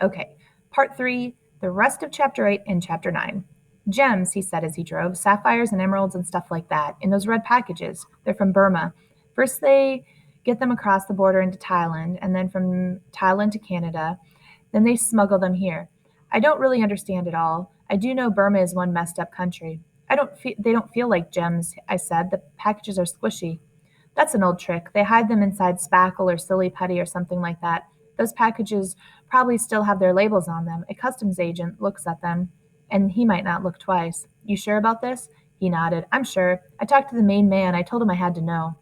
Okay, part 3, the rest of chapter 8 and chapter 9. Gems, he said as he drove, sapphires and emeralds and stuff like that, in those red packages. They're from Burma. First, they get them across the border into Thailand, and then from Thailand to Canada. Then they smuggle them here. I don't really understand it all. I do know Burma is one messed up country. They don't feel like gems, I said. The packages are squishy. That's an old trick. They hide them inside spackle or silly putty or something like that. Those packages probably still have their labels on them. A customs agent looks at them, and he might not look twice. You sure about this? He nodded. I'm sure. I talked to the main man. I told him I had to know.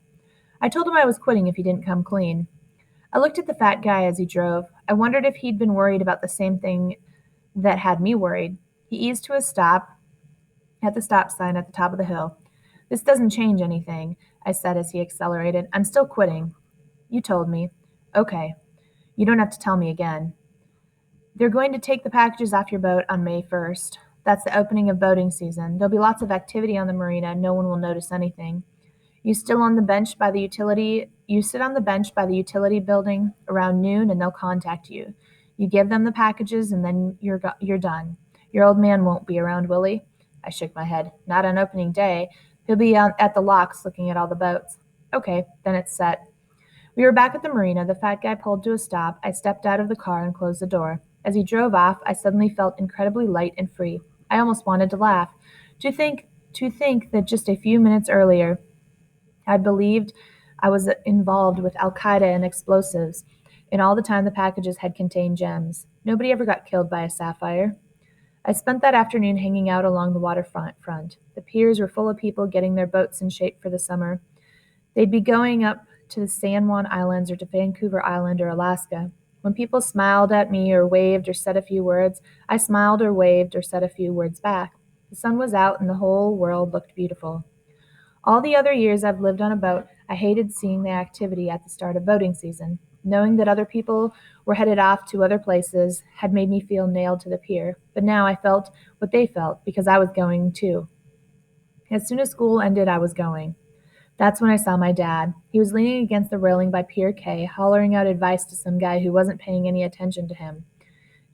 I told him I was quitting if he didn't come clean. I looked at the fat guy as he drove. I wondered if he'd been worried about the same thing that had me worried. He eased to a stop at the stop sign at the top of the hill. This doesn't change anything, I said as he accelerated. I'm still quitting. You told me. Okay. You don't have to tell me again. They're going to take the packages off your boat on May 1st. That's the opening of boating season. There'll be lots of activity on the marina. No one will notice anything. You sit on the bench by the utility building around noon and they'll contact you. You give them the packages and then you're done. Your old man won't be around, will he? I shook my head. Not on opening day. He'll be out at the locks looking at all the boats. Okay, then it's set. We were back at the marina. The fat guy pulled to a stop. I stepped out of the car and closed the door. As he drove off, I suddenly felt incredibly light and free. I almost wanted to laugh. To think that just a few minutes earlier I believed I was involved with Al Qaeda and explosives, and all the time the packages had contained gems. Nobody ever got killed by a sapphire. I spent that afternoon hanging out along the waterfront. The piers were full of people getting their boats in shape for the summer. They'd be going up to the San Juan Islands or to Vancouver Island or Alaska. When people smiled at me or waved or said a few words, I smiled or waved or said a few words back. The sun was out and the whole world looked beautiful. All the other years I've lived on a boat, I hated seeing the activity at the start of boating season. Knowing that other people were headed off to other places had made me feel nailed to the pier, but now I felt what they felt because I was going too. As soon as school ended, I was going. That's when I saw my dad. He was leaning against the railing by Pier K, hollering out advice to some guy who wasn't paying any attention to him.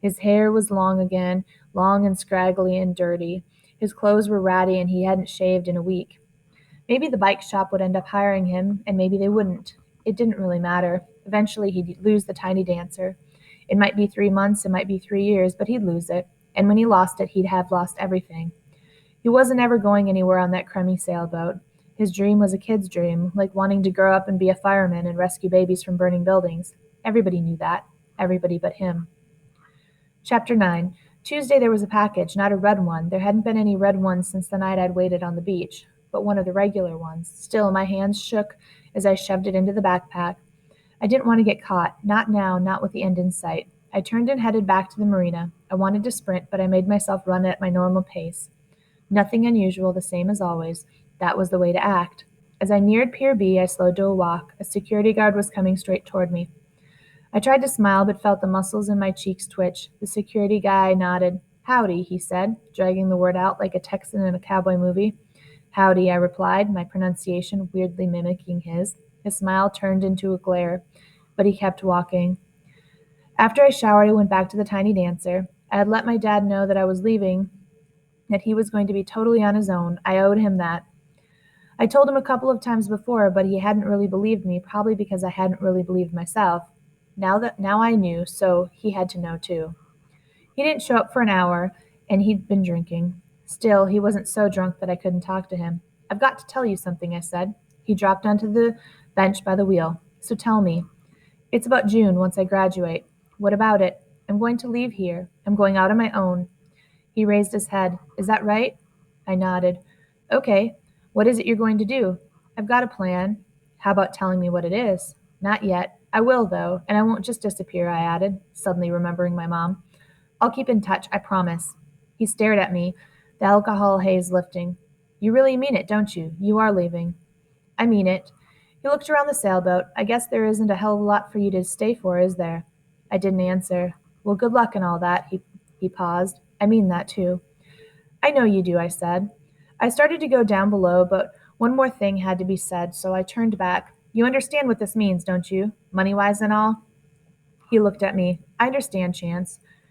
His hair was long again, long and scraggly and dirty. His clothes were ratty and he hadn't shaved in a week. Maybe the bike shop would end up hiring him, and maybe they wouldn't. It didn't really matter. Eventually, he'd lose the tiny dancer. It might be 3 months, it might be 3 years, but he'd lose it. And when he lost it, he'd have lost everything. He wasn't ever going anywhere on that crummy sailboat. His dream was a kid's dream, like wanting to grow up and be a fireman and rescue babies from burning buildings. Everybody knew that. Everybody but him. Chapter 9. Tuesday there was a package, not a red one. There hadn't been any red ones since the night I'd waited on the beach, but one of the regular ones. Still, my hands shook as I shoved it into the backpack. I didn't want to get caught. Not now, not with the end in sight. I turned and headed back to the marina. I wanted to sprint, but I made myself run at my normal pace. Nothing unusual, the same as always. That was the way to act. As I neared Pier B, I slowed to a walk. A security guard was coming straight toward me. I tried to smile, but felt the muscles in my cheeks twitch. The security guy nodded. Howdy, he said, dragging the word out like a Texan in a cowboy movie. Howdy, I replied, my pronunciation weirdly mimicking his. His smile turned into a glare, but he kept walking. After I showered, I went back to the tiny dancer. I had let my dad know that I was leaving, that he was going to be totally on his own. I owed him that. I told him a couple of times before, but he hadn't really believed me, probably because I hadn't really believed myself. Now I knew, so he had to know too. He didn't show up for an hour, and he'd been drinking. Still, he wasn't so drunk that I couldn't talk to him. I've got to tell you something, I said. He dropped onto the bench by the wheel. So tell me. It's about June, once I graduate. What about it? I'm going to leave here. I'm going out on my own. He raised his head. Is that right? I nodded. Okay. What is it you're going to do? I've got a plan. How about telling me what it is? Not yet. I will, though, and I won't just disappear, I added, suddenly remembering my mom. I'll keep in touch, I promise. He stared at me, the alcohol haze lifting. You really mean it, don't you? You are leaving. I mean it. He looked around the sailboat. I guess there isn't a hell of a lot for you to stay for, is there? I didn't answer. Well, good luck and all that, he paused. I mean that, too. I know you do, I said. I started to go down below, but one more thing had to be said, so I turned back. You understand what this means, don't you? Money-wise and all? He looked at me. I understand, Chance.